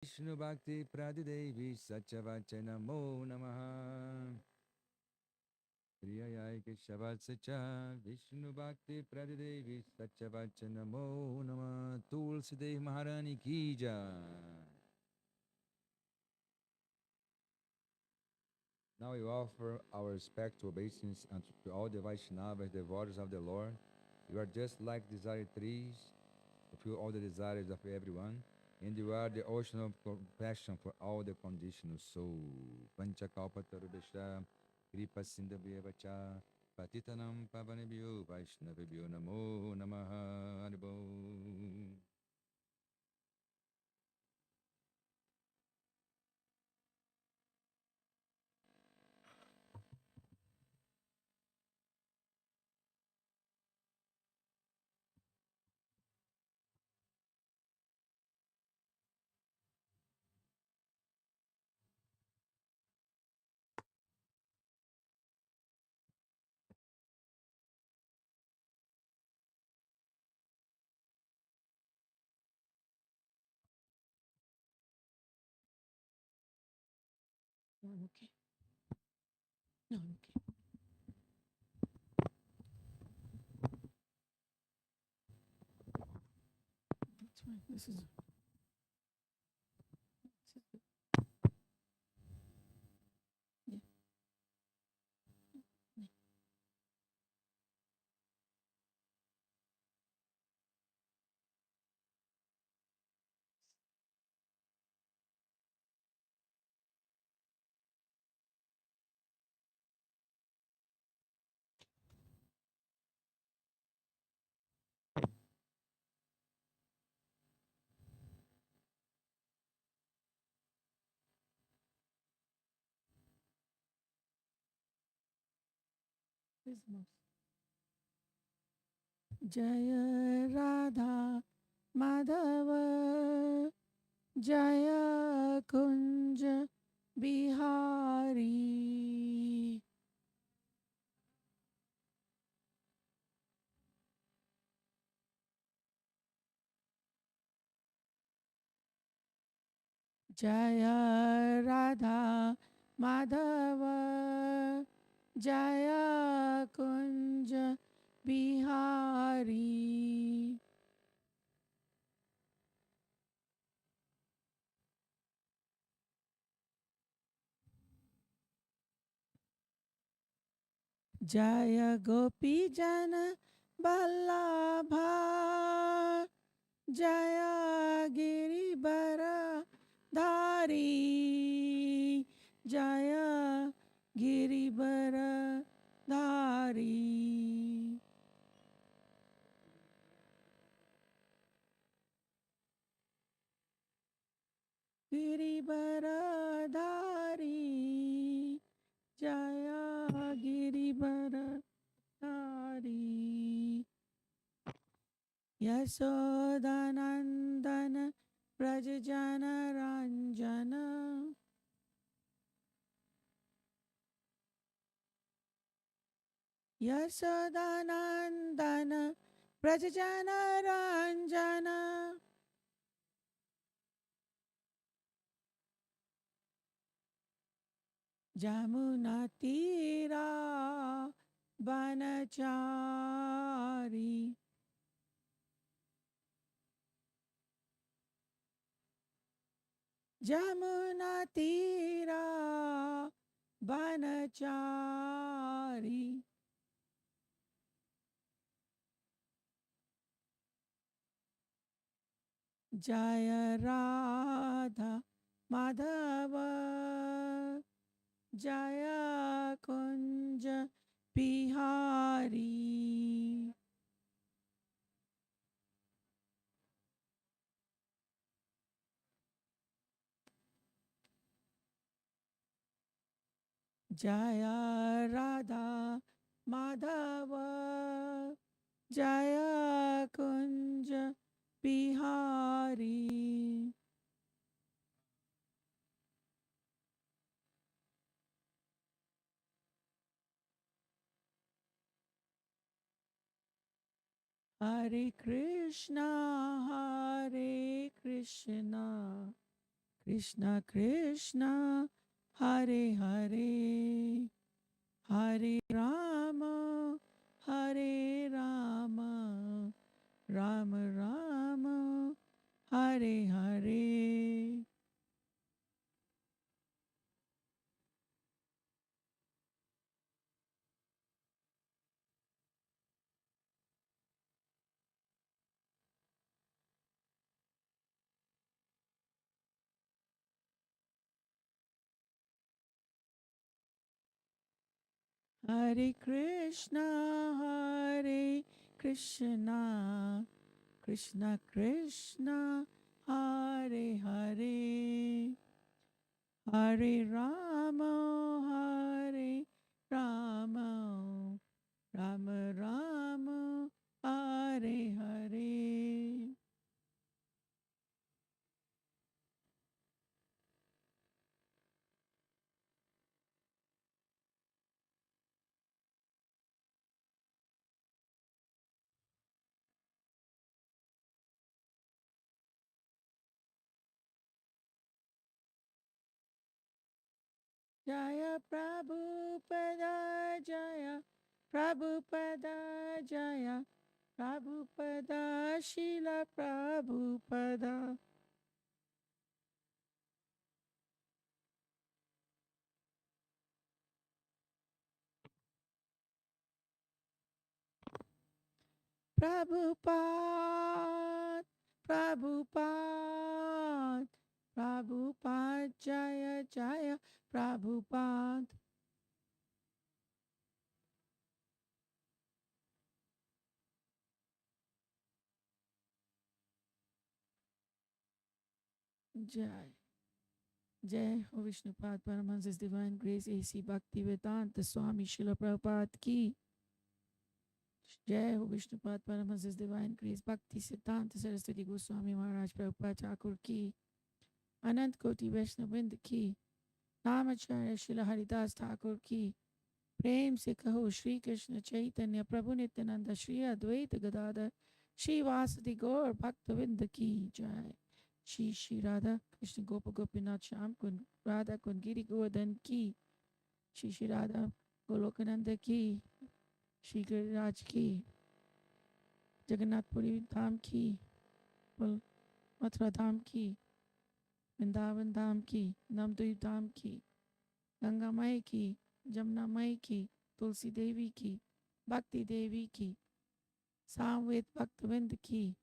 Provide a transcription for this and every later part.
Vishnu Bhakti Pradidevi Satchavacha Namo Namaha Priyayai Keshavatsacha Vishnu Bhakti Pradidevi Satchavacha Namo Namaha Tulsi Devi Maharani Ki Jai. Now we offer our respectful obeisance unto all the Vaishnavas, devotees of the Lord. You are just like desired trees, fulfill all the desires of everyone, and you are the ocean of compassion for all the conditional souls. Panchakalpatarubhesha, Kripa Sindhavyevacha, Patitanam Pavanebhyo, Vaishnavebhyo Namo Namaha Haribol. No, I'm okay. No, I'm okay. That's fine. This is good. Yeah. Yeah. This is most. Jaya Radha Madhava Jaya Kunja Bihari Jaya Radha Madhava Jaya Kunja Bihari Jaya Gopi Jana Vallabha Jaya Giribara Dhari Jaya Giribara Dhari Giribara Dhari Jaya Giribara Dhari Yasodhanandana Prajajana Ranjana Yasodhanandana Prajajana Ranjana Jamunatira Banachari Jamunatira Banachari Jaya Radha Madhava Jaya Kunja Bihari Jaya Radha Madhava Jaya Kunja Bihari Hare Krishna Hare Krishna Krishna Krishna, Hare Hare, Hare Rama, Hare Rama, Rama Rama, Hare Hare. Hare Krishna, Hare Krishna, Krishna Krishna, Hare Hare, Hare Rama, Hare Rama, Rama Rama, Hare Hare. Jaya Prabhupada Jaya, Prabhupada Jaya, Prabhupada Shila Prabhupada. Prabhupada, Prabhupada, Prabhupada Jaya Jaya, Prabhupada Jai. Jai Ho Vishnupad Paramahansa's Divine Grace A.C. Bhaktivedanta Swami Srila Prabhupada Ki. Jai Ho Vishnupad Paramahansa's Divine Grace Bhakti Siddhanta Saraswati Goswami Maharaj Prabhupada Thakur Ki. Anant Koti Vaishnavind Ki. Namacharya Srila Haridas Thakur Ki. प्रेम से कहो श्री कृष्ण चैतन्य प्रभु नित्यानंद श्री अद्वैत गदाधर श्रीवासदि गौर भक्तविंद की जय। श्री श्री राधा कृष्ण गोप गोपीनाथ श्याम कुंद राधा कुंद गिरी गोवर्धन की। श्री श्री राधा गोलोकनंद की। श्री गिरिराज की। जगन्नाथपुरी धाम की। मथुरा धाम की। वृंदावन धाम की। नवद्वीप धाम की। गंगा माई की। जमुना माई की। तुलसी देवी की। भक्ति देवी की। सामवेद भक्तविंद की।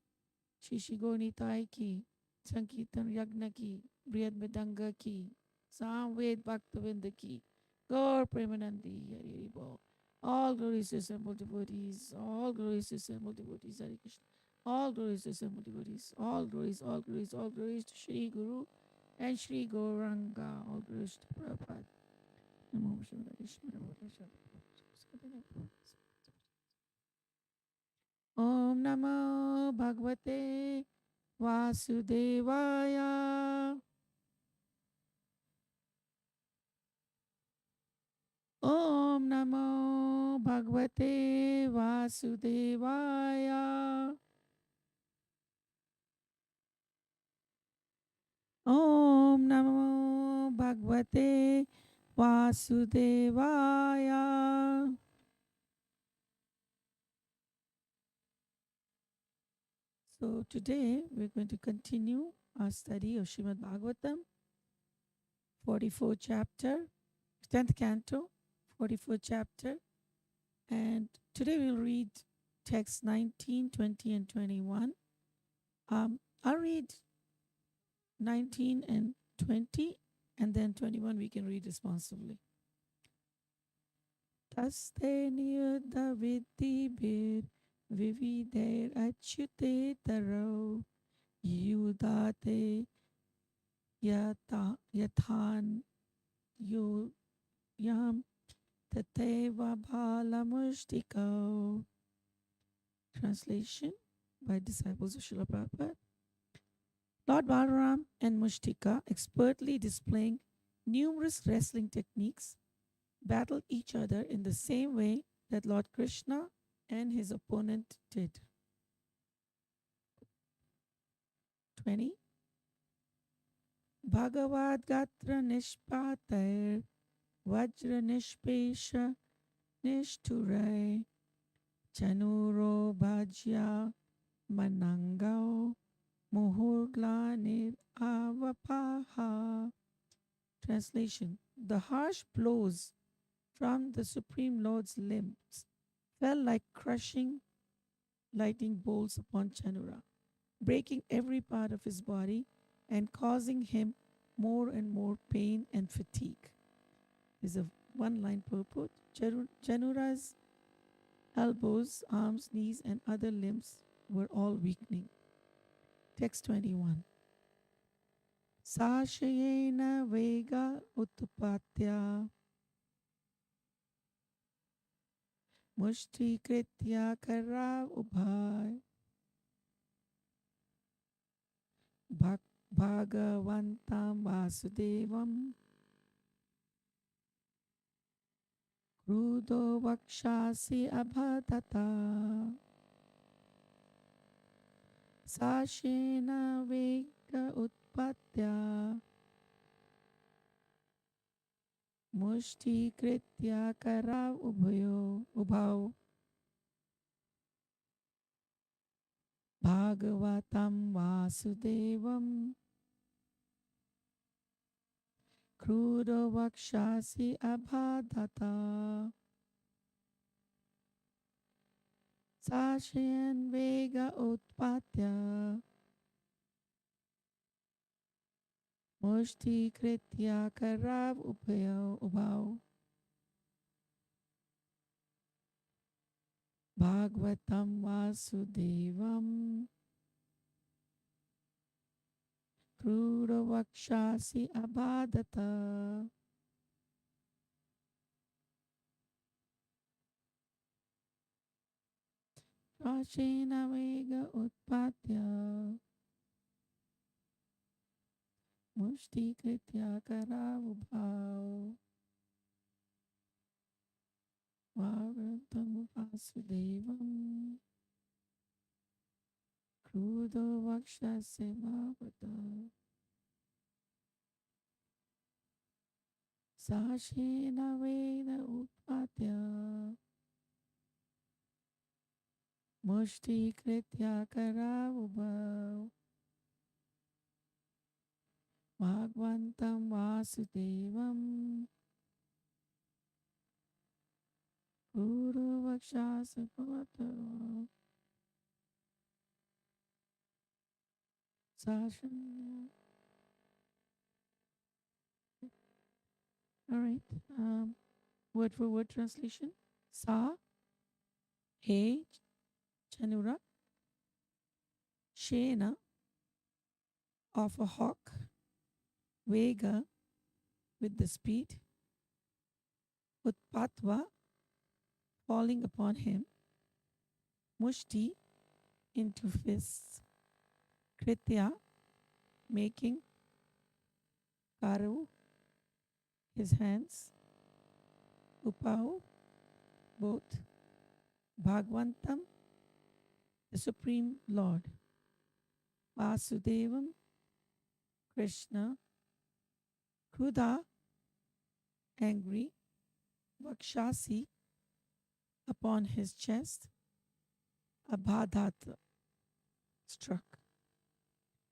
श्री श्री गौनीताई की। संकीर्तन यज्ञ की। बृहद मृदंग की। सामवेद भक्तविंद की। गौर प्रेमानंदी हरि हरि बोल। All glories to assembled devotees, all glories to assembled devotees, Hare Krishna. All glories to assembled devotees, all glories, all glories, all glories to Shri Guru and Shri Gauranga, all glories to Prabhupada. Namo Shivaya, Namo Shivaya. Om Namo Bhagavate Vasudevaya. Om Namo Bhagavate Vasudevaya. Om Namo Bhagavate Vasudevaya. So today we're going to continue our study of Srimad Bhagavatam, 44th chapter, 10th canto, 44th chapter. And today we'll read text 19, 20, and 21. I'll read 19 and 20, and then 21 we can read responsibly. Taste niyuddha viddhibhir vivider achyute taro yudate yathan yam tateva balamushtiko. Translation by disciples of Srila Prabhupada. Lord Balaram and Mushtika, expertly displaying numerous wrestling techniques, battled each other in the same way that Lord Krishna and his opponent did. 20. Bhagavad Gatra Nishpater Vajra Nishpesha Nishturai Chanuro Bhajya Manangao Muhurglanir Avapaha. Translation: the harsh blows from the Supreme Lord's limbs fell like crushing lightning bolts upon Chanura, breaking every part of his body and causing him more and more pain and fatigue. Is a one line purport. Chanura's elbows, arms, knees, and other limbs were all weakening. Text 21. Sashayena Vega Utpatya Mushti Kritya Kara Ubhay Bhagavantam Vasudevam Krudo Vakshasi Abhatata Sashena Vega Utpatya Mushti Kritya Kara Ubhav Bhagavatam Vasudevam Krudo Vakshasi Abhadata Sashayan Vega Utpatya Mushti Kritya Karav Ubhav Bhagavatam Vasudevam Krudo Vakshasi Abhadata. Rashena Vega Utpatya Mushti Kritya Karavubhav Bhagavatam Vasudevam Krudo Vakshasi Bhavata Sashena Veda Utpatya Mushti Kritya Karavubhav Bhagwantam Vasudevam Guru Vakshasa Bhavata Sashana. All right. Word for word translation. Sa, He, Chanura, Shena, of a hawk, Vega, with the speed, Utpatva, falling upon him, Mushti, into fists, Kritya, making, Karu, his hands, Upau, both, Bhagwantam, the Supreme Lord, Vasudevam, Krishna, Kruda, angry, Vakshasi, upon his chest, Abhadata, struck.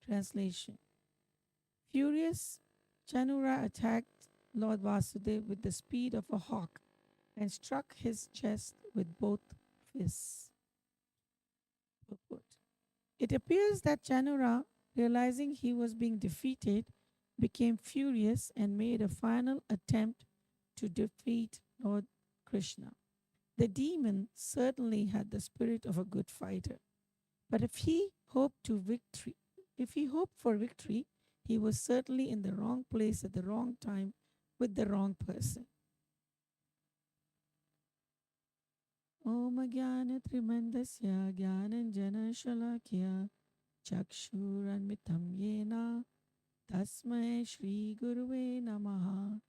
Translation: furious, Chanura attacked Lord Vasudev with the speed of a hawk and struck his chest with both fists. Purport: it appears that Chanura, realizing he was being defeated, became furious and made a final attempt to defeat Lord Krishna. The demon certainly had the spirit of a good fighter, but if he hoped for victory, he was certainly in the wrong place at the wrong time with the wrong person. Om Jnana Trimandasya Jnananjana Shalakya Chakshuranmitam Yena Tasmai Shri Guruve Namaha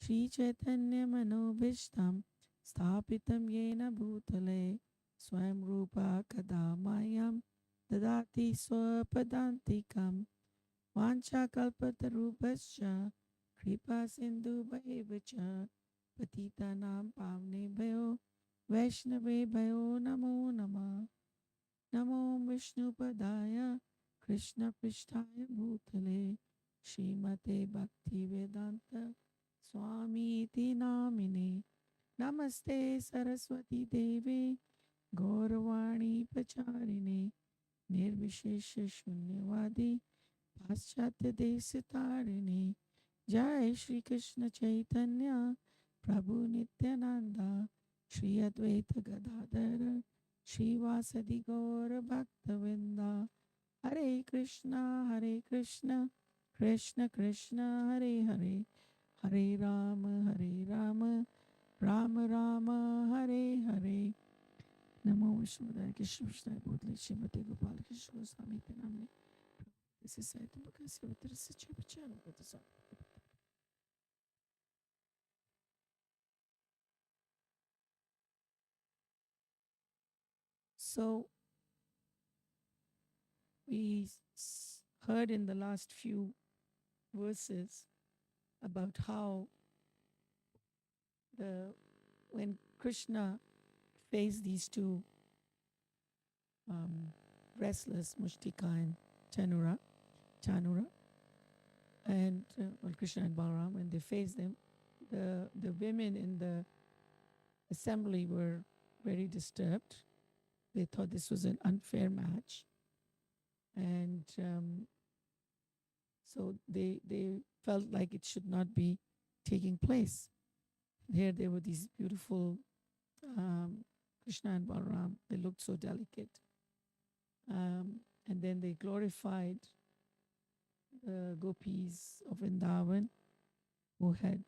Shri Chaitanya Manobhishtam Sthapitam Yena Bhutale Swayam Rupa Kadamayam Dadati Swapadantikam Vancha kalpatarubhascha kripa sindhu bhayevacha patita nam pavne bhayo Vaishnave bhayo namo nama Namo Vishnu Padaya Krishna Prishtaya Bhutale Srimate Bhakti Vedanta Swami Iti Namine Namaste Saraswati Devi Gauravani Pacharine Nirvishesha Shunyavadi Paschatya Desitarine Jai Shri Krishna Chaitanya Prabhu Nityananda Shri Advaita Gadadhara Shivasadi Gaura Bhaktavinda Hare Krishna Krishna Krishna Hare Hare Hare Rama Rama Rama Hare Hare Namo Vishnupadaya Krishna Vishnu Bhutale Srimate Gopal Krishna Goswami Namne This is Saita Bhakasi Vitarasa Chapachara Bhattasa. So we heard in the last few verses about how when Krishna faced these two wrestlers, Mushtika and Chanura, and Krishna and Balaram, when they faced them, the women in the assembly were very disturbed. They thought this was an unfair match, and so they felt like it should not be taking place. Here there were these beautiful Krishna and Balaram. They looked so delicate. And then they glorified the gopis of Vrindavan who had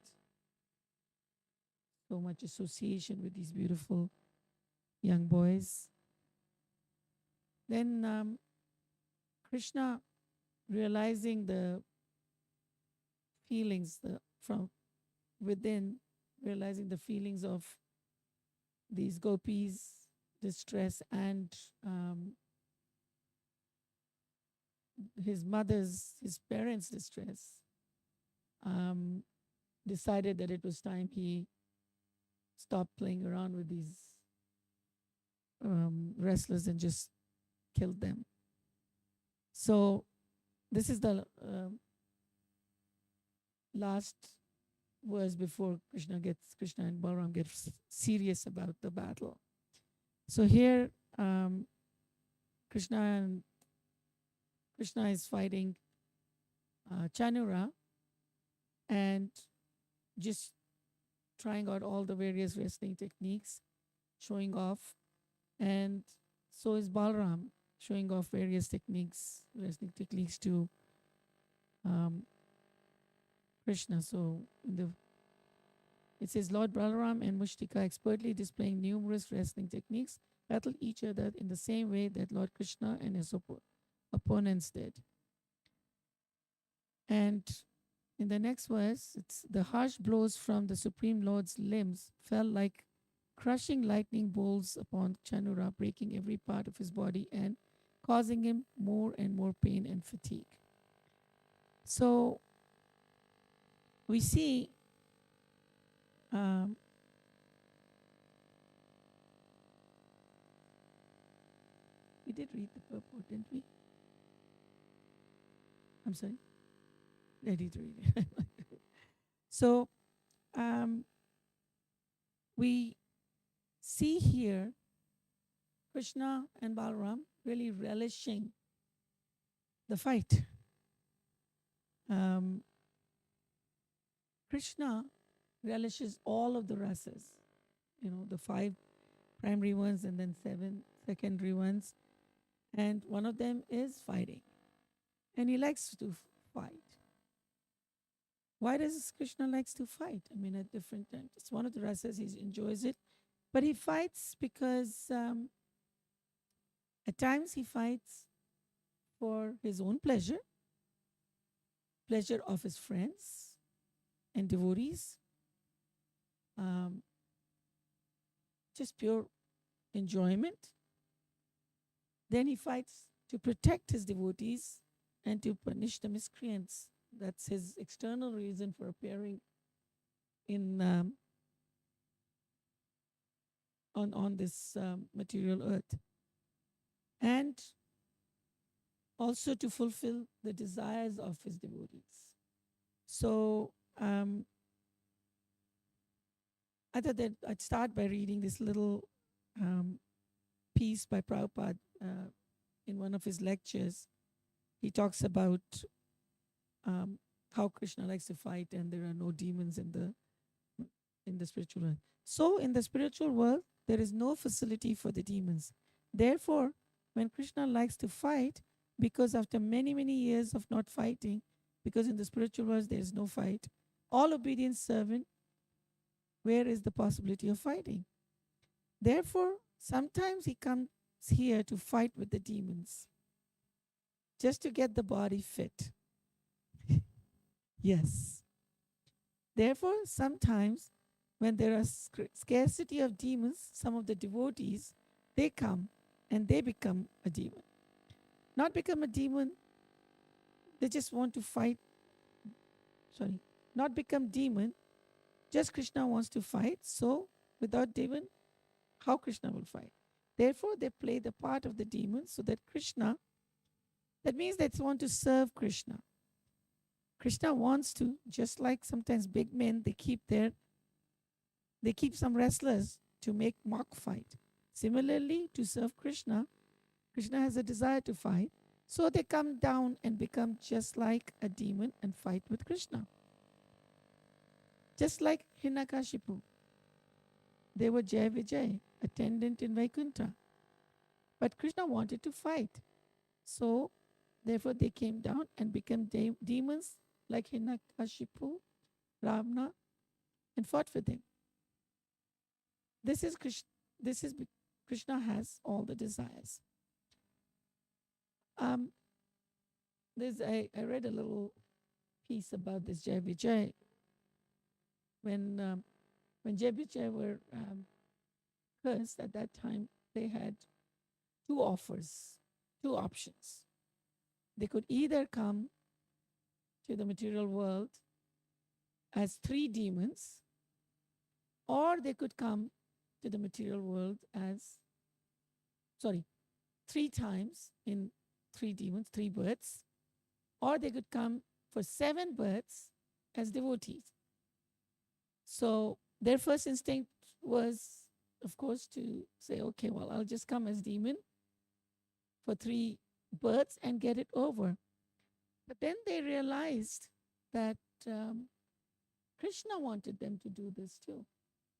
so much association with these beautiful young boys. Then Krishna, realizing the feelings from within, realizing the feelings of these gopis' distress and his parents' distress, decided that it was time he stopped playing around with these wrestlers and just killed them. So this is the last verse before Krishna and Balaram get serious about the battle. So here Krishna is fighting Chanura and just trying out all the various wrestling techniques, showing off. And so is Balaram, showing off various wrestling techniques to Krishna. So it says, Lord Balaram and Mushtika, expertly displaying numerous wrestling techniques, battled each other in the same way that Lord Krishna and his opponents did. And in the next verse, it's the harsh blows from the Supreme Lord's limbs fell like crushing lightning bolts upon Chanura, breaking every part of his body and causing him more and more pain and fatigue. So we see we did read the purport, didn't we? I'm sorry. I did read it. So we see here Krishna and Balaram really relishing the fight. Krishna relishes all of the rasas, the 5 primary ones and then 7 secondary ones. And one of them is fighting. And he likes to fight. Why does Krishna likes to fight? I mean, at different times. It's one of the rasas, he enjoys it. But he fights because at times he fights for his own pleasure of his friends and devotees, just pure enjoyment. Then he fights to protect his devotees and to punish the miscreants. That's his external reason for appearing in on this material earth, and also to fulfill the desires of his devotees. So I thought that I'd start by reading this little um, piece by Prabhupada in one of his lectures. He talks about um, how Krishna likes to fight, and there are no demons in the spiritual world. So in the spiritual world, there is no facility for the demons. Therefore, when Krishna likes to fight, because after many, many years of not fighting, because in the spiritual world there is no fight, all obedient servant, where is the possibility of fighting? Therefore, sometimes he comes here to fight with the demons, just to get the body fit. Yes. Therefore, sometimes when there are scarcity of demons, some of the devotees, they come and they become a demon. Not become a demon, they just want to fight. Sorry, not become demon, just Krishna wants to fight. So without demon, how Krishna will fight? Therefore, they play the part of the demon so that Krishna, that means they want to serve Krishna. Krishna wants to, just like sometimes big men, they keep some wrestlers to make mock fight. Similarly, to serve Krishna, Krishna has a desire to fight. So they come down and become just like a demon and fight with Krishna. Just like Hiranyakashipu. They were Jai Vijay, attendant in Vaikuntha. But Krishna wanted to fight. So therefore they came down and became demons like Hiranyakashipu, Ravana, and fought with him. This is Krishna has all the desires. I read a little piece about this Jai Vijay. When Jai Vijay were cursed at that time, they had two offers, two options. They could either come to the material world as three demons, or they could come to the material world as, three times in three demons, three births, or they could come for 7 births as devotees. So their first instinct was, of course, to say, okay, well, I'll just come as demon for 3 births and get it over. But then they realized that Krishna wanted them to do this too.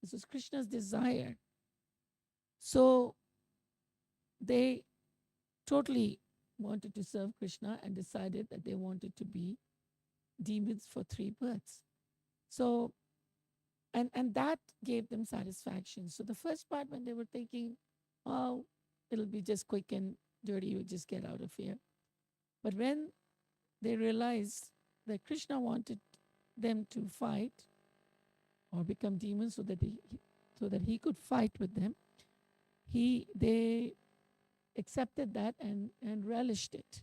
This was Krishna's desire. So they totally wanted to serve Krishna and decided that they wanted to be demons for 3 births. So, and that gave them satisfaction. So the first part, when they were thinking, oh, it'll be just quick and dirty, we just get out of here. But when they realized that Krishna wanted them to fight or become demons so that he could fight with them, they accepted that and relished it.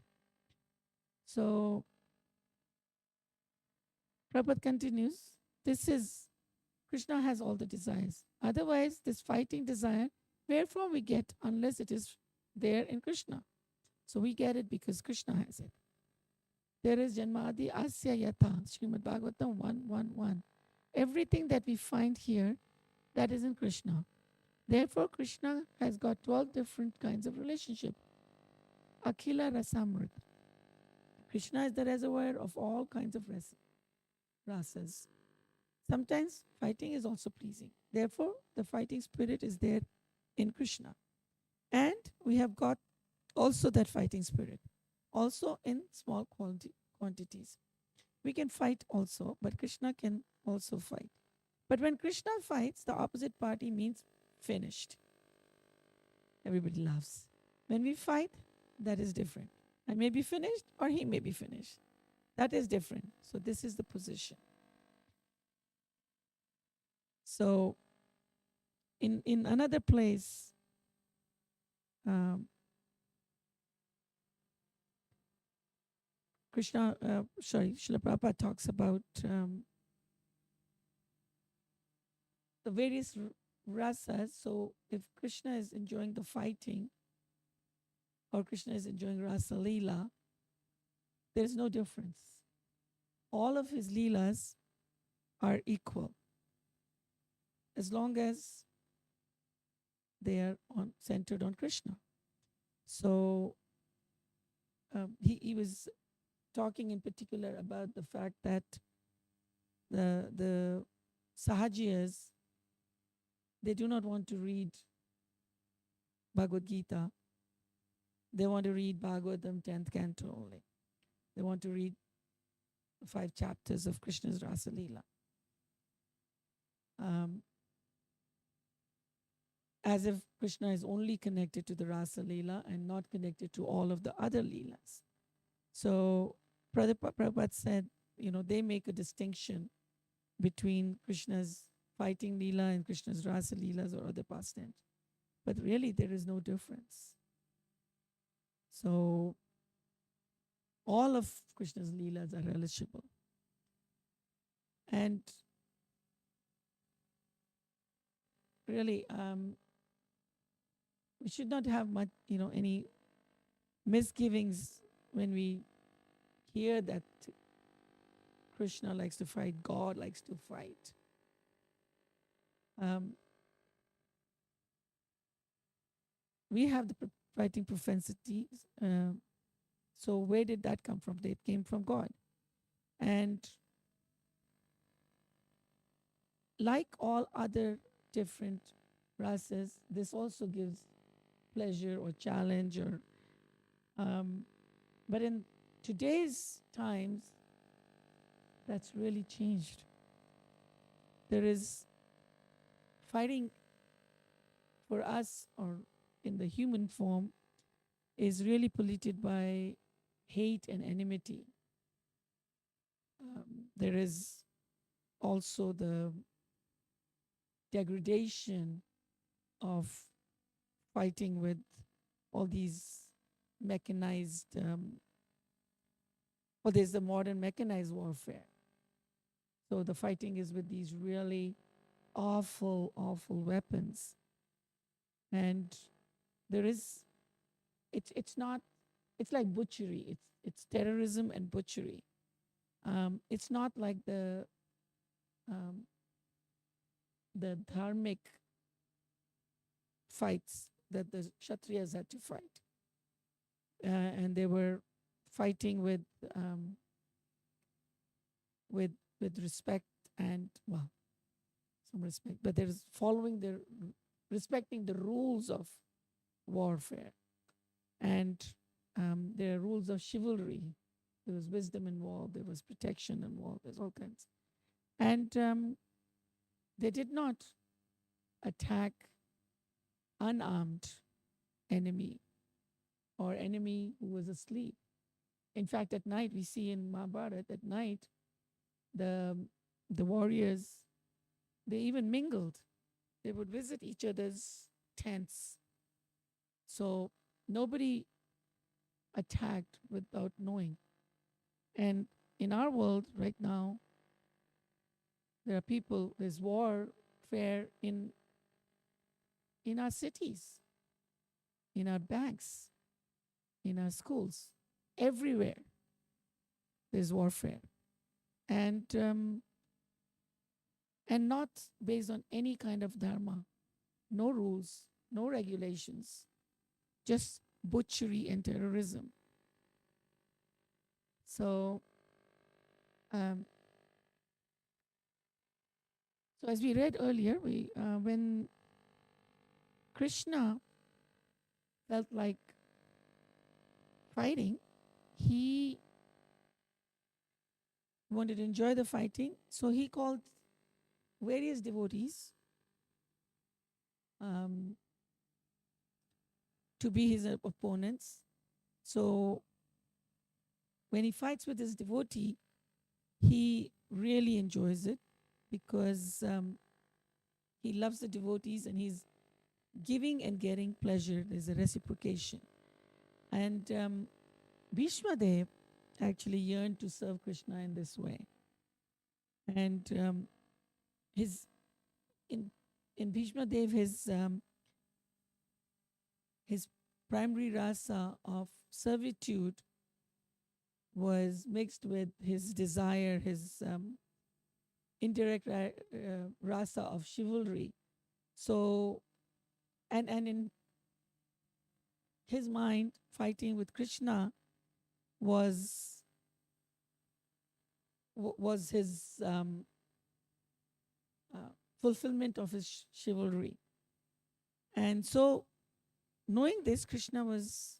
So Prabhupada continues, Krishna has all the desires. Otherwise, this fighting desire, wherefrom we get unless it is there in Krishna. So we get it because Krishna has it. There is Janmadi Asya Yatha, Srimad Bhagavatam 1:1:1. Everything that we find here, that is in Krishna. Therefore, Krishna has got 12 different kinds of relationship. Akhila Rasamrit. Krishna is the reservoir of all kinds of rasas. Sometimes fighting is also pleasing. Therefore, the fighting spirit is there in Krishna. And we have got also that fighting spirit, also in small quantities. We can fight also, but Krishna can also fight. But when Krishna fights, the opposite party means finished. Everybody laughs. When we fight, that is different. I may be finished or he may be finished. That is different. So this is the position. So in another place, Srila Prabhupada talks about the various rasas. So if Krishna is enjoying the fighting or Krishna is enjoying Rasa Leela, there is no difference. All of his Leelas are equal as long as they are centered on Krishna. So he was talking in particular about the fact that the Sahajiyas, they do not want to read Bhagavad Gita. They want to read Bhagavatam 10th canto only. They want to read 5 chapters of Krishna's Rasa Leela. As if Krishna is only connected to the Rasa Leela and not connected to all of the other Leelas. So Prabhupada said, they make a distinction between Krishna's fighting Leela and Krishna's Rasa Leelas or other pastimes. But really, there is no difference. So all of Krishna's Leelas are relishable. And really, we should not have much, any misgivings when we hear that Krishna likes to fight, God likes to fight. We have the fighting propensities. So where did that come from? It came from God. And like all other different rasas, this also gives pleasure or challenge or but in today's times, that's really changed. There is fighting for us, or in the human form, is really polluted by hate and enmity. There is also the degradation of fighting with all these mechanized, there's the modern mechanized warfare. So the fighting is with these really awful, awful weapons. And there is, it's not, it's like butchery. It's terrorism and butchery. It's not like the dharmic fights that the Kshatriyas had to fight. And they were fighting with respect and, well, some respect, but there's respecting the rules of warfare. And there are rules of chivalry. There was wisdom involved, there was protection involved, there's all kinds. And they did not attack unarmed enemy or enemy who was asleep. In fact, at night, we see in Mahabharata, at night, the warriors, they even mingled. They would visit each other's tents. So nobody attacked without knowing. And in our world right now, there are people, there's warfare in our cities, in our banks, in our schools, everywhere there's warfare. And not based on any kind of dharma, no rules, no regulations, just butchery and terrorism. So, so as we read earlier, when Krishna felt like fighting, he wanted to enjoy the fighting, so he called various devotees to be his opponents. So when he fights with his devotee, he really enjoys it because he loves the devotees and he's giving and getting pleasure. There's a reciprocation. And Bhishma Dev, actually yearned to serve Krishna in this way. And his in in Bhishma Dev, his primary rasa of servitude was mixed with his desire, his indirect rasa of chivalry. So, and in his mind, fighting with Krishna was was his uh, fulfillment of his chivalry. And so, knowing this, Krishna was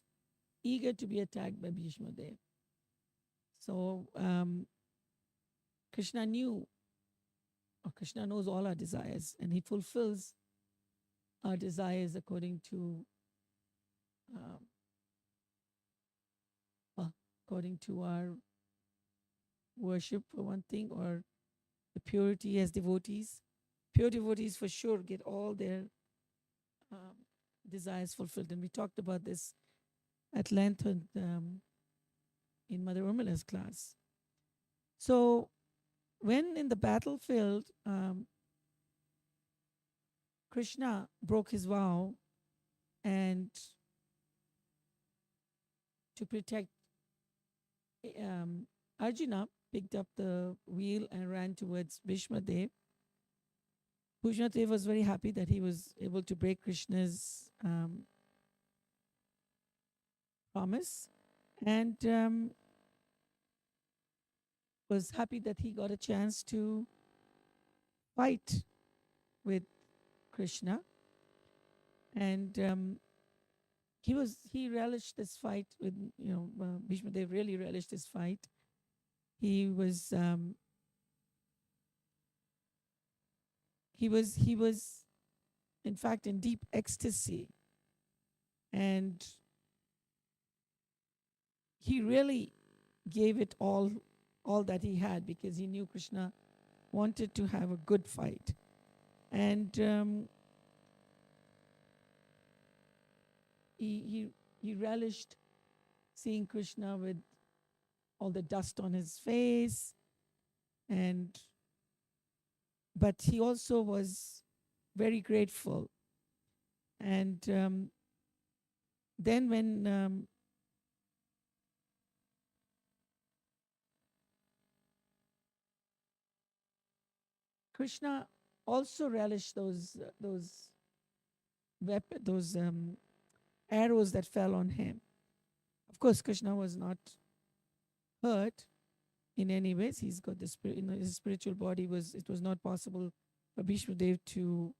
eager to be attacked by Bhishma Dev. So Krishna knew, or Krishna knows all our desires, and he fulfills our desires according to um, according to our worship, for one thing, or the purity as devotees. Pure devotees for sure get all their um, desires fulfilled, and we talked about this at length in Mother Urmila's class. So, when in the battlefield, Krishna broke his vow and to protect Arjuna, picked up the wheel and ran towards Bhishma Dev. Bhishma Dev was very happy that he was able to break Krishna's promise, and was happy that he got a chance to fight with Krishna. And he relished this fight with, Bhishma Dev really relished this fight. He was in fact in deep ecstasy, and he really gave it all that he had, because he knew Krishna wanted to have a good fight. And he relished seeing Krishna with all the dust on his face, but he also was very grateful. And then when Krishna also relished those arrows that fell on him. Of course, Krishna was not hurt in any ways. He's got the spirit, his spiritual body it was not possible for Bhishma Dev to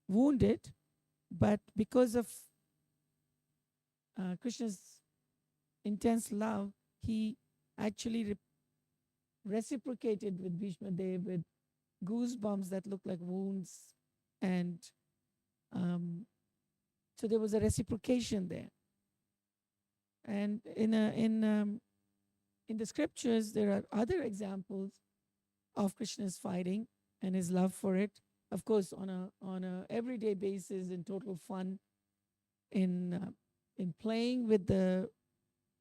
wound it, but because of Krishna's intense love, he actually reciprocated with Bhishma Dev with goosebumps that looked like wounds, and so there was a reciprocation there. And in the scriptures, there are other examples of Krishna's fighting and his love for it. Of course, on a everyday basis, in total fun, in playing with the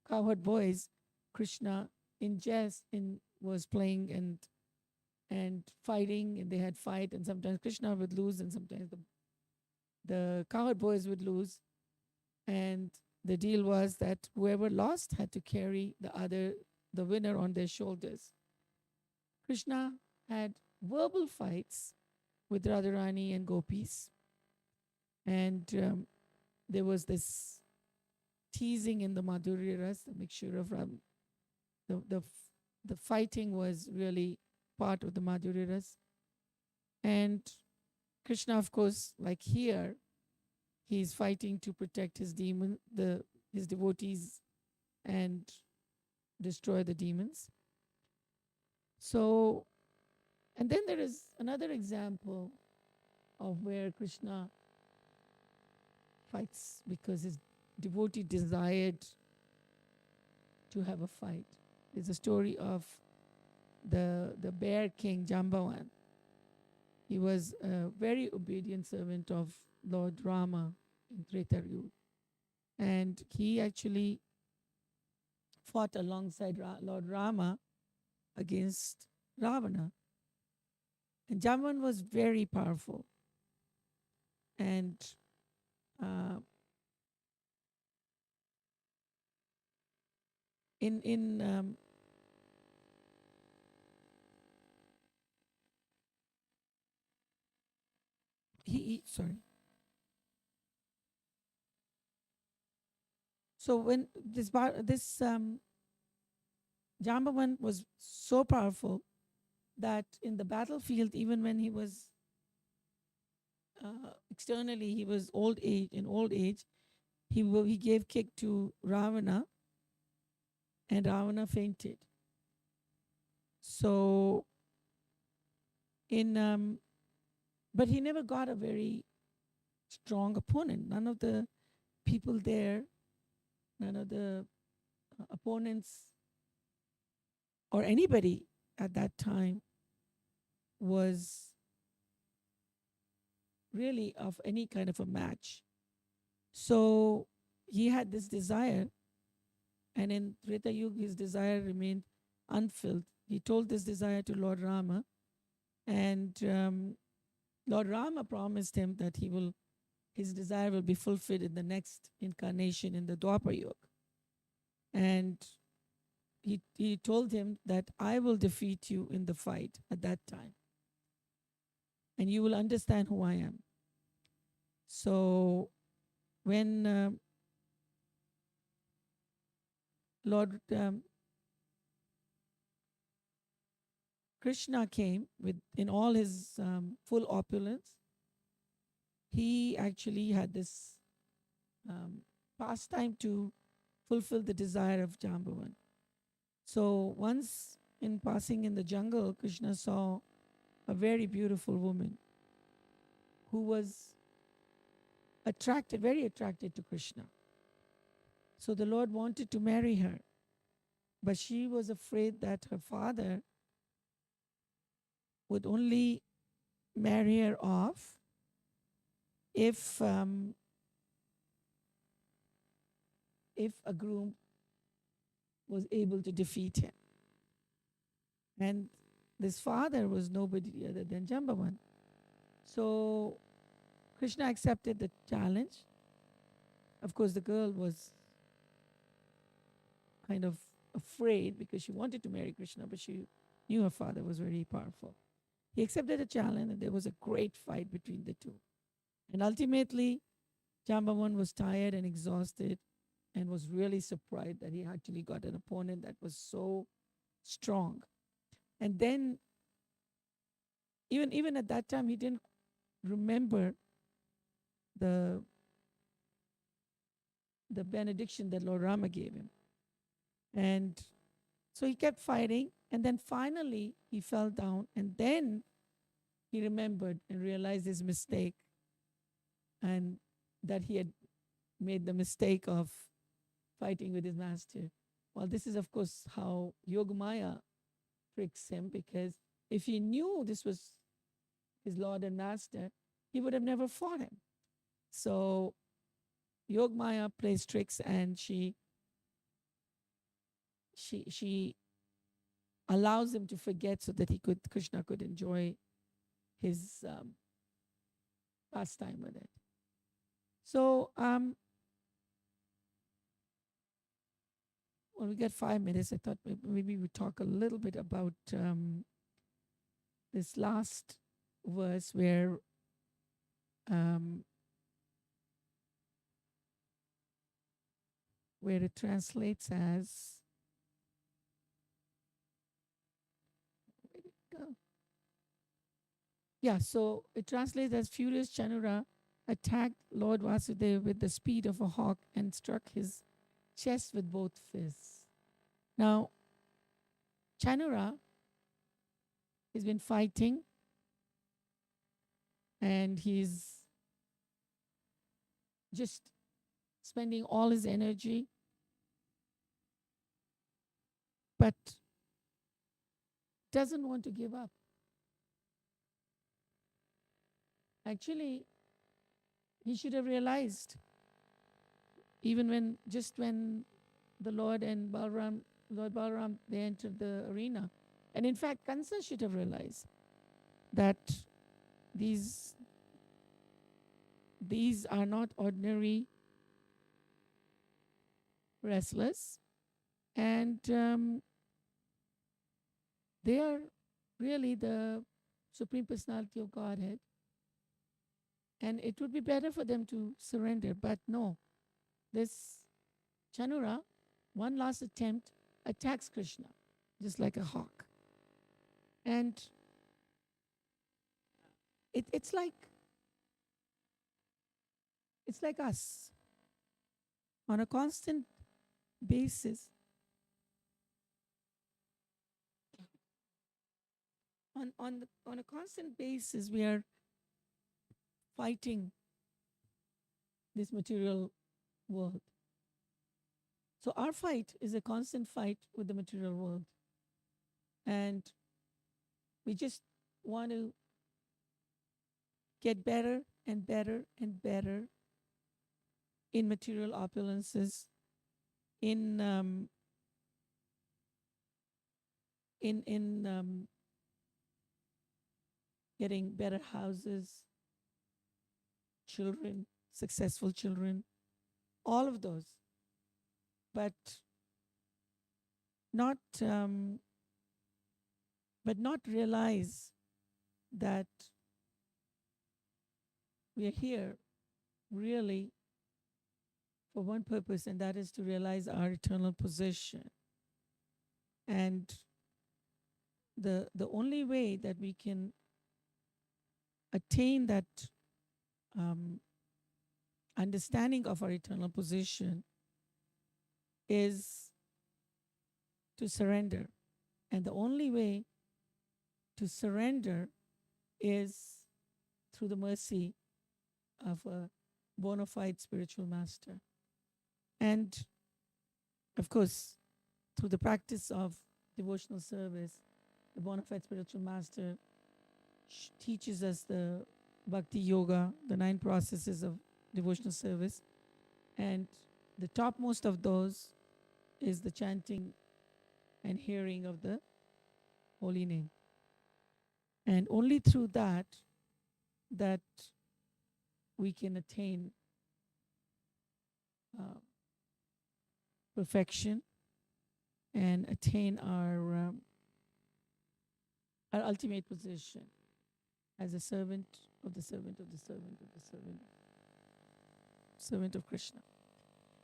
cowherd boys, Krishna in jest was playing and fighting, and they had fight, and sometimes Krishna would lose, and sometimes the cowherd boys would lose, and the deal was that whoever lost had to carry the winner on their shoulders. Krishna had verbal fights with Radharani and gopis, and there was this teasing in the Madhurya Ras, the mixture of the fighting was really part of the Madhurya Ras. And Krishna, of course, like here, he's fighting to protect his devotees and destroy the demons. So, and then there is another example of where Krishna fights because his devotee desired to have a fight. There's a story of the bear king Jambavan. He was a very obedient servant of Lord Rama in Treta Yuga. And he actually fought alongside Lord Rama against Ravana. And Jamban was very powerful. And uh, in sorry. So when this Jambavan was so powerful that in the battlefield, even when he was externally he was old age, he gave kick to Ravana, and Ravana fainted. So in but he never got a very strong opponent. None of the people there, none of the opponents or anybody at that time was really of any kind of a match. So he had this desire, and in Treta Yuga, his desire remained unfilled. He told this desire to Lord Rama, and Lord Rama promised him that his desire will be fulfilled in the next incarnation in the Dwapar Yuga. And he told him that I will defeat you in the fight at that time, and you will understand who I am. So when Lord Krishna came with in all his full opulence, he actually had this pastime to fulfill the desire of Jambavan. So once in passing in the jungle, Krishna saw a very beautiful woman who was very attracted to Krishna. So the Lord wanted to marry her, but she was afraid that her father would only marry her off if a groom was able to defeat him. And this father was nobody other than Jambavan. So Krishna accepted the challenge. Of course, the girl was kind of afraid because she wanted to marry Krishna, but she knew her father was very powerful. He accepted the challenge, and there was a great fight between the two. And ultimately, Jambavan was tired and exhausted and was really surprised that he actually got an opponent that was so strong. And then, even at that time, he didn't remember the benediction that Lord Rama gave him. And so he kept fighting, and then finally he fell down, and then he remembered and realized his mistake, and that he had made the mistake of fighting with his master. Well, this is, of course, how Yogamaya tricks him, because if he knew this was his Lord and Master, he would have never fought him. So Yogamaya plays tricks, and she allows him to forget so that Krishna could enjoy his pastime with it. So well, we got 5 minutes. I thought maybe we talk a little bit about this last verse where it translates as, where did it go? Yeah, so it translates as furious Chanura attacked Lord Vasudeva with the speed of a hawk and struck his chest with both fists. Now, Chanura has been fighting, and he's just spending all his energy, but doesn't want to give up. Actually, he should have realized, even when the Lord and Lord Balram, they entered the arena. And in fact, Kansa should have realized that these are not ordinary wrestlers, and they are really the Supreme Personality of Godhead. And it would be better for them to surrender, but no. This Chanura, one last attempt, attacks Krishna, just like a hawk. And it's like us on a constant basis. On a constant basis, we are fighting this material world. So our fight is a constant fight with the material world. And we just want to get better and better and better in material opulences, in getting better houses, children, successful children, all of those, but not realize that we are here really for one purpose, and that is to realize our eternal position. And the only way that we can attain that understanding of our eternal position is to surrender. And the only way to surrender is through the mercy of a bona fide spiritual master. And of course, through the practice of devotional service, the bona fide spiritual master teaches us the bhakti yoga, the 9 processes of devotional service. And the topmost of those is the chanting and hearing of the holy name. And only through that we can attain perfection and attain our ultimate position as a servant of the servant of the servant of the servant of Krishna.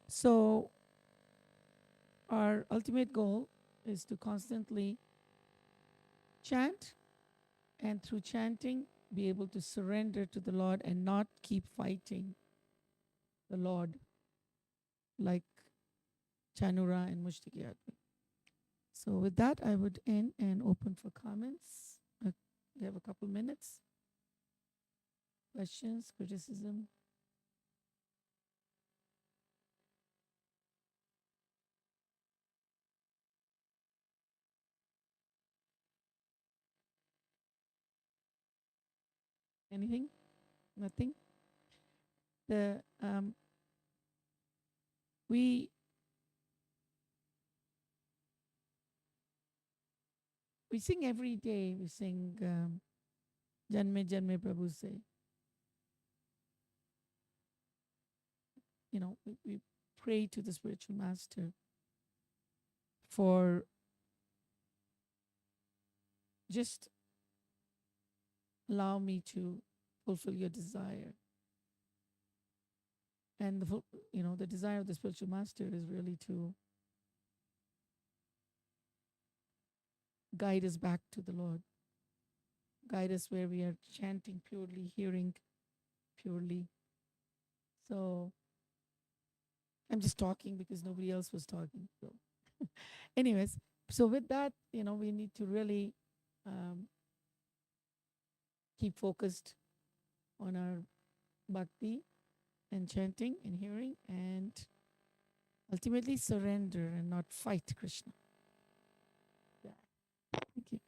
So our ultimate goal is to constantly chant, and through chanting be able to surrender to the Lord and not keep fighting the Lord like Chanura and Mushtikyatmi. So with that, I would end and open for comments. We have a couple minutes. Questions, criticism. Anything? Nothing? We sing every day. We sing Janme Janme Prabhu Se. We pray to the spiritual master for just allow me to fulfill your desire. And the desire of the spiritual master is really to guide us back to the Lord. Guide us where we are chanting purely, hearing purely. So I'm just talking because nobody else was talking. So anyways, so with that, we need to really keep focused on our bhakti and chanting and hearing, and ultimately surrender and not fight Krishna. Yeah. Thank you.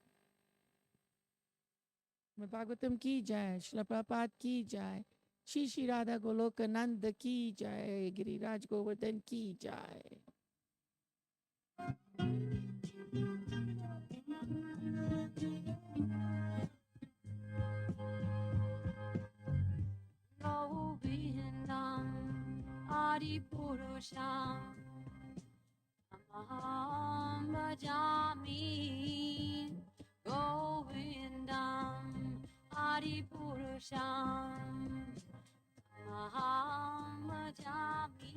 Bhagavatam ki jai, Srila Prabhupada ki jai, Shri Radha Goloka Nanda ki jai, Giriraj Govardhan ki jai. Adipurusham Tamaham Bhajami Govindam Adipurusham Tamaham Bhajami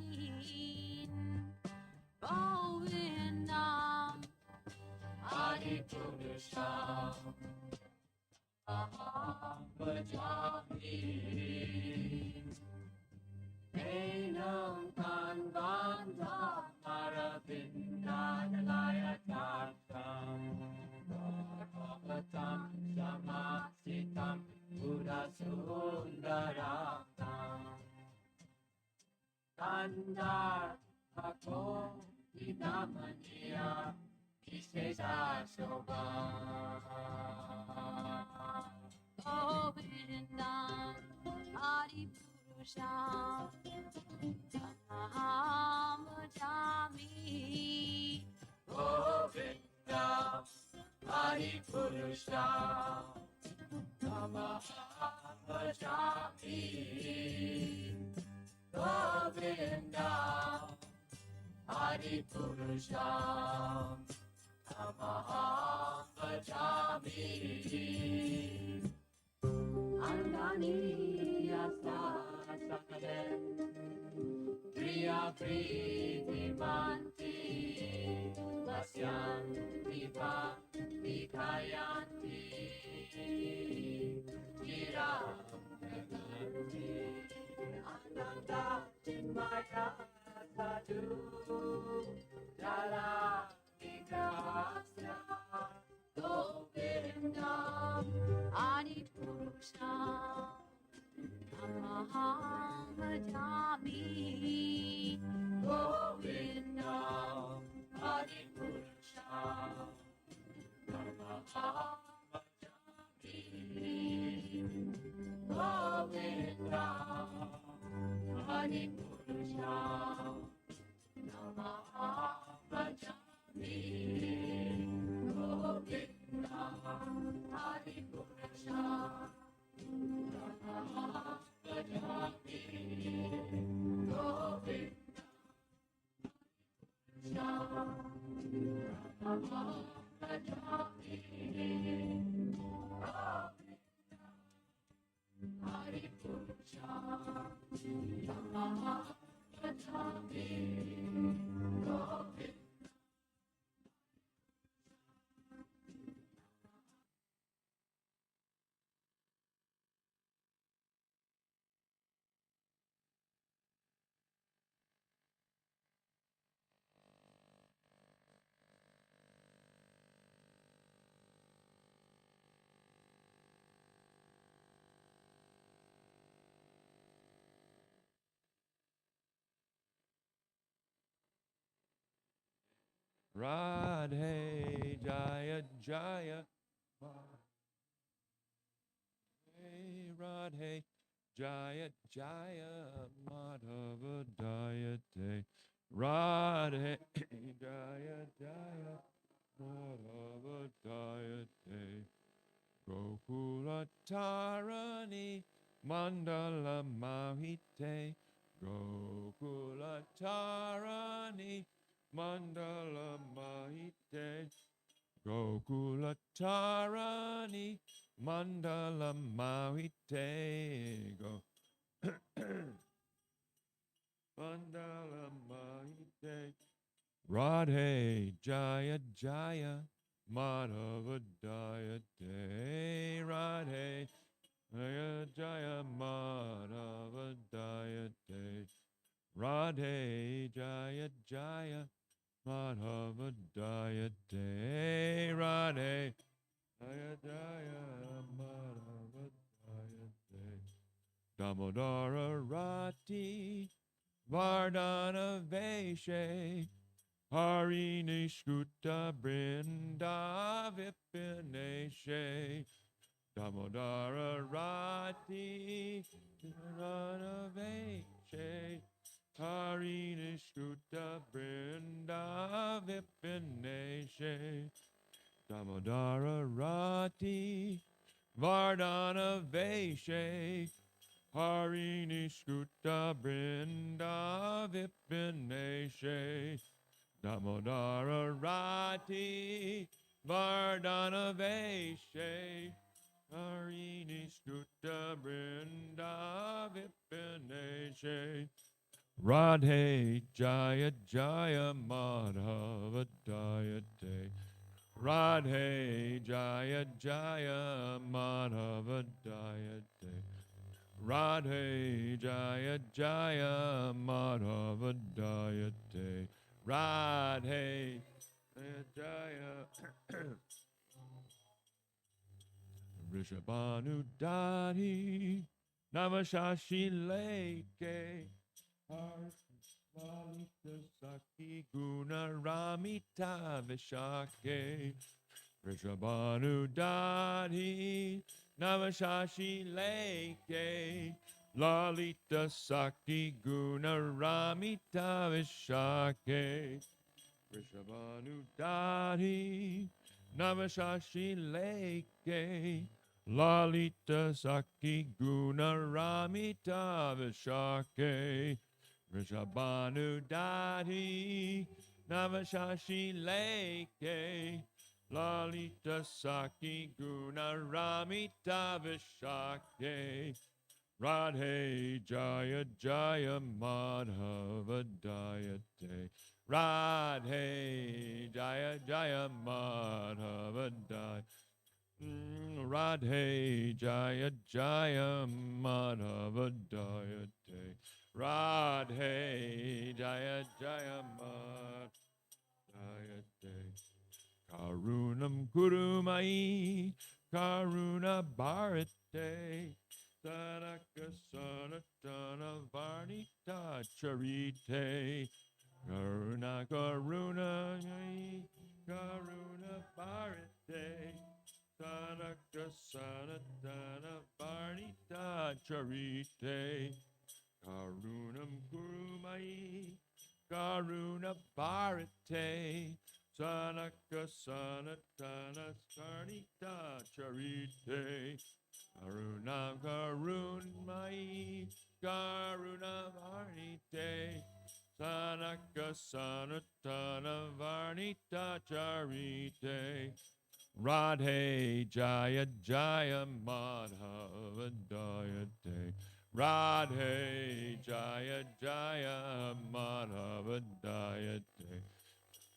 Govindam Adipurusham Tamaham Bhajami Enam Kanvanda Maravindanayatam Gauravatam Samasitam Buddhasundaram Kandar Ako Vidamaniya Vishesha Shobha Govindam Adipurusham Tamaham Bhajami Govindam Adipurusham Tamaham Bhajami Govindam Adipurusham Tamaham Bhajami Andaniya Sakale Priya Priti Manti Vasyanti Vikayanti Giram Vedanti Ananda Chinmaya Sadhu Jala Vikasya Govindam Adipurusham Tamaham Bhajami Govindam Adipurusham Tamaham Bhajami Govindam Adipurusham Tamaham Bhajami Govindam Adipurusham Tamaham Bhajami Govindam Tamaham Bhajami Adipurusham Tamaham Bhajami Govindam Radhe Jaya Jaya Radhe Jaya Jaya Madhava Dayate Radhe Jaya Jaya Madhava Dayate Gokula Tarani Mandala Mahite Gokula Tarani Mandala Mahite Gokula Tarani Mandala Mahite Go Mandala Mahite Radhe Jaya Jaya Madhava Dayate Radhe Jaya Jaya Madhava Dayate Radhe Jaya Jaya Madhava Dayate Radhe Jaya Jaya Madhava Dayate Damodara Rati Vardhana Veshe Harini Skuta Brinda Vipineshe Damodara Rati Vardhana Veshe Harini Skuta Brinda Vipineshe Damodara Rati Vardhana Veshe Harini Skuta Brinda Vipineshe Damodara Rati Vardana Veshe Harini Skuta Brinda Vipineshe Radhe Jaya Jaya Madhava Dayate Radhe Jaya Jaya Madhava Dayate Radhe Jaya Jaya Madhava Dayate Radhe Jaya Rishabhanu Dadi Namashashi Leke Lalita Saki Guna Ramita Vishake Rishabhanu Dadi Namashashi Leke Lalita Saki Guna Ramita Vishake Rishabhanu Dadi Namashashi Leke Lalita Saki Guna Ramita Vishake Rishabhanu Dadi Namashashi Leke Lalita Saki Guna Ramita Vishake Radhe Jaya Jaya Madhava Dayate Radhe Jaya Jaya Madhava Dayate Radhe Jaya Jaya Madhava Dayate Radhe Jaya Jaya Madhava Karunam Kurumai Karuna Bharate Sanaka Sanatana Varnita Charite Karuna Karuna Karuna Bharate Sanaka Sanatana Varnita Charite Karunam Kurumai Karuna Bharate Sanaka Sanatana Sarnita Charite Karuna Karunmai Karuna Varnite Sanaka Sanatana Varnita Charite Radhe Jaya Jaya Madhava Dayate Radhe Jaya Jaya Madhava Dayate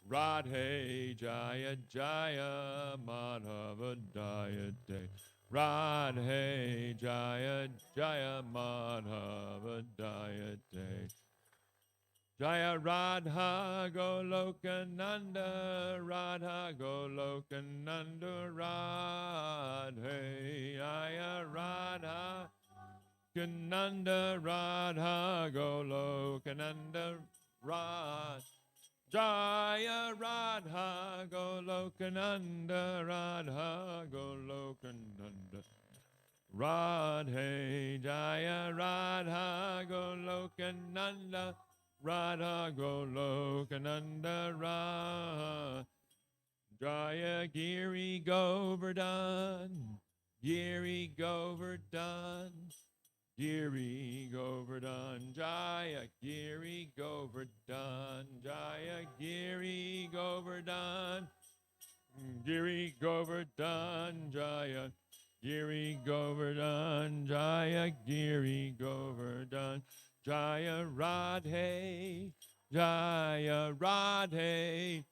Radhe Jaya Jaya Madhava Dayate Radhe Jaya Jaya Madhava Dayate Jaya Radha Golokananda Radha Golokananda Radhe Jaya Radha Kananda Radha Golokananda Radha Jaya Radha Golokananda Radha Golokananda Radhe Jaya Radha Golokananda Radha Golokananda Radha Jaya Giri Govardhan Giri Govardhan Giri Govardhan Jaya Giri Govardhan Jaya Giri Govardhan Giri Govardhan Jaya Giri Govardhan Jaya Giri Govardhan Jaya Radhe Jaya Radhe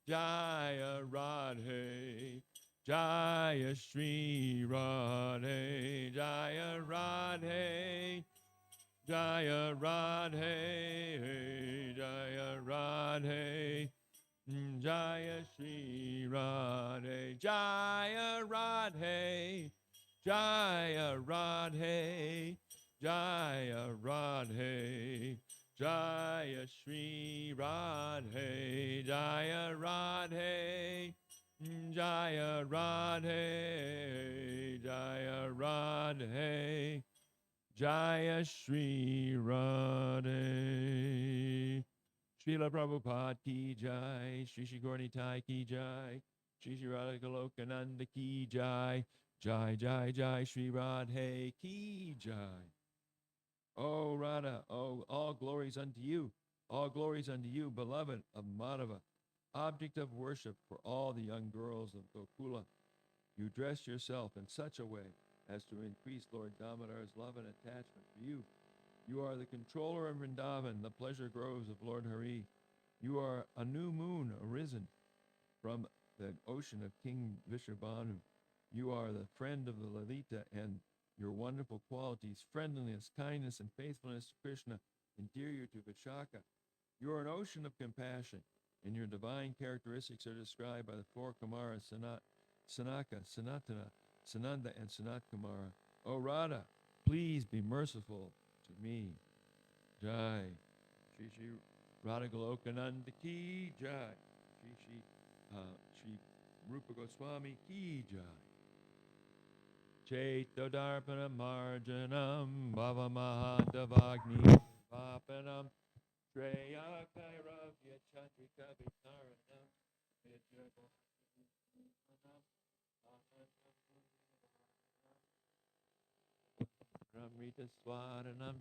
Jaya Radhe Jaya Shri Radhe Jaya Radhe Jaya Radhe Jaya Radhe Jaya Shri Radhe Jaya Radhe Jaya Radhe Jaya Radhe Jaya Shri Radhe Jaya Radhe Jaya Radhe Jaya Radhe Jaya Shri Radhe Srila Prabhupada ki jai, Shri Shri Gaura Nitai ki jai, Shri Shri Radha Golokananda ki jai, Jai Jai Jai Shri Radhe ki jai. O Radha, O all glories unto you, all glories unto you, beloved of Madhava, object of worship for all the young girls of Gokula. You dress yourself in such a way as to increase Lord Damodar's love and attachment for you. You are the controller of Vrindavan, the pleasure groves of Lord Hari. You are a new moon arisen from the ocean of King Vishabhanu. You are the friend of the Lalita, and your wonderful qualities, friendliness, kindness, and faithfulness to Krishna, endear you to Vishaka. You are an ocean of compassion, and your divine characteristics are described by the four Kumaras, Sanaka, Sanatana, Sananda, and Sanat Kumara. O Radha, please be merciful to me. Jai. Shri Shri Radha Golokananda ki jai. Shri Rupa Goswami ki jai. Chaitodarpana marjanam bhava mahadavagni papanam Shreya Kairavya Chatrika Vitaranam Ramrita Swaranam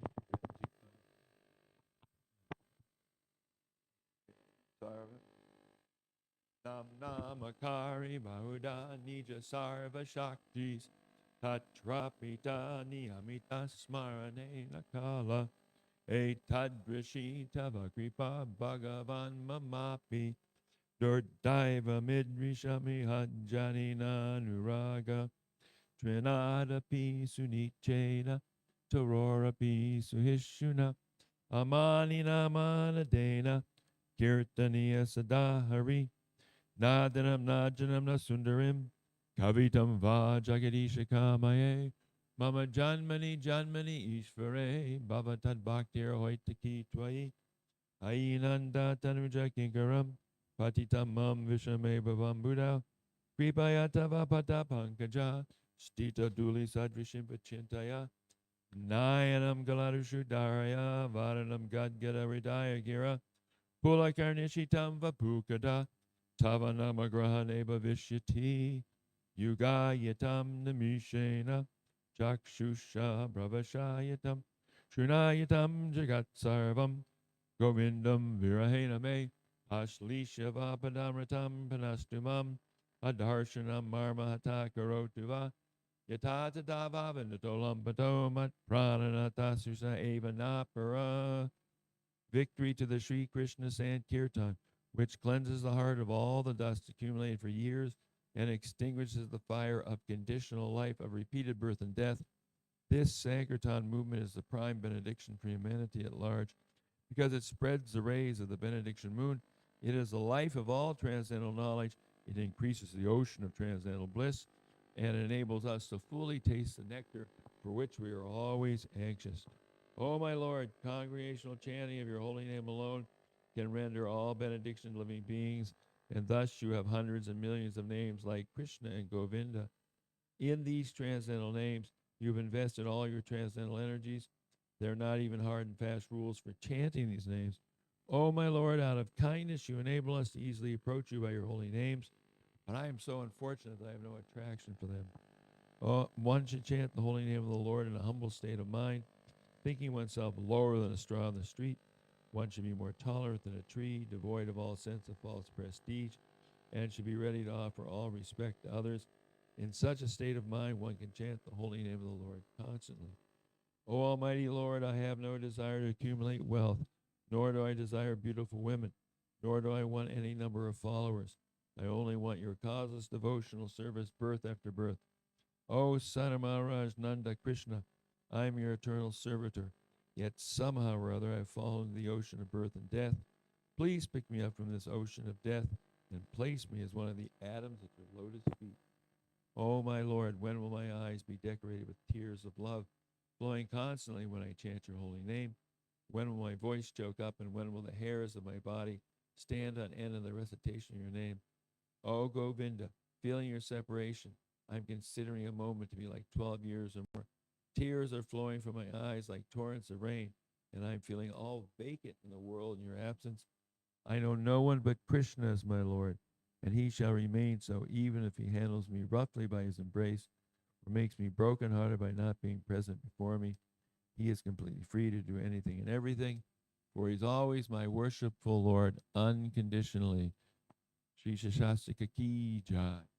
Nam Namakari Bahuda Nija Sarva Shaktis Tatrapita Niyamita Smarane Nakala Etadrishi Tavakripa Bhagavan Mamapi Durdaiva Midrishami Hanjanina Nuraga Trinadapi Sunichena Tarorapi Suhishuna Amanina Manadena Kirtaniya Sadahari Nadanam Najanam Nasundarim Kavitam Va Jagadisha Kamaye Mama Janmani Janmani Ishvare Bhavatad Bhaktir Hoitaki Twai Ainanda Tanuja Kinkaram Patitam Mam Vishame Bhavam Buddha Kripayata Vapata Pankaja Stita Duli Sadrishim Pachintaya Nayanam Galadushu Daraya Varanam Gadgada Ridaya Gira Pulakarnishitam Vapukada Tavanamagrahaneba Vishyati Yugayatam Namishena Chakshusha Bravashayatam Shunayatam Jagat Sarvam Govindam Virahena Me Ashlisha Vapadamratam Panastumam Adharshanam Marmahata Karotuva Yatata Dava Vinatolam Patomat Prananata Susa Eva Napara. Victory to the Sri Krishna Sankirtan, which cleanses the heart of all the dust accumulated for years and extinguishes the fire of conditional life of repeated birth and death. This Sankirtan movement is the prime benediction for humanity at large. Because it spreads the rays of the benediction moon, it is the life of all transcendental knowledge. It increases the ocean of transcendental bliss and enables us to fully taste the nectar for which we are always anxious. O my Lord, congregational chanting of your holy name alone can render all benediction to living beings, and thus you have hundreds and millions of names like Krishna and Govinda. In these transcendental names, you've invested all your transcendental energies. There are not even hard and fast rules for chanting these names. O my Lord, out of kindness you enable us to easily approach you by your holy names, but I am so unfortunate that I have no attraction for them. One should chant the holy name of the Lord in a humble state of mind, thinking oneself lower than a straw on the street. One should be more tolerant than a tree, devoid of all sense of false prestige, and should be ready to offer all respect to others. In such a state of mind, one can chant the holy name of the Lord constantly. O Almighty Lord, I have no desire to accumulate wealth, nor do I desire beautiful women, nor do I want any number of followers. I only want your causeless devotional service birth after birth. O Son of Maharaj Nanda Krishna, I am your eternal servitor, yet somehow or other I have fallen into the ocean of birth and death. Please pick me up from this ocean of death and place me as one of the atoms at your lotus feet. O my Lord, when will my eyes be decorated with tears of love, flowing constantly when I chant your holy name? When will my voice choke up, and when will the hairs of my body stand on end in the recitation of your name? O Govinda, feeling your separation, I'm considering a moment to be like 12 years or more. Tears are flowing from my eyes like torrents of rain, and I'm feeling all vacant in the world in your absence. I know no one but Krishna as my Lord, and he shall remain so even if he handles me roughly by his embrace or makes me broken-hearted by not being present before me. He is completely free to do anything and everything, for he's always my worshipful Lord unconditionally. Shri Shastastika Ki Jai.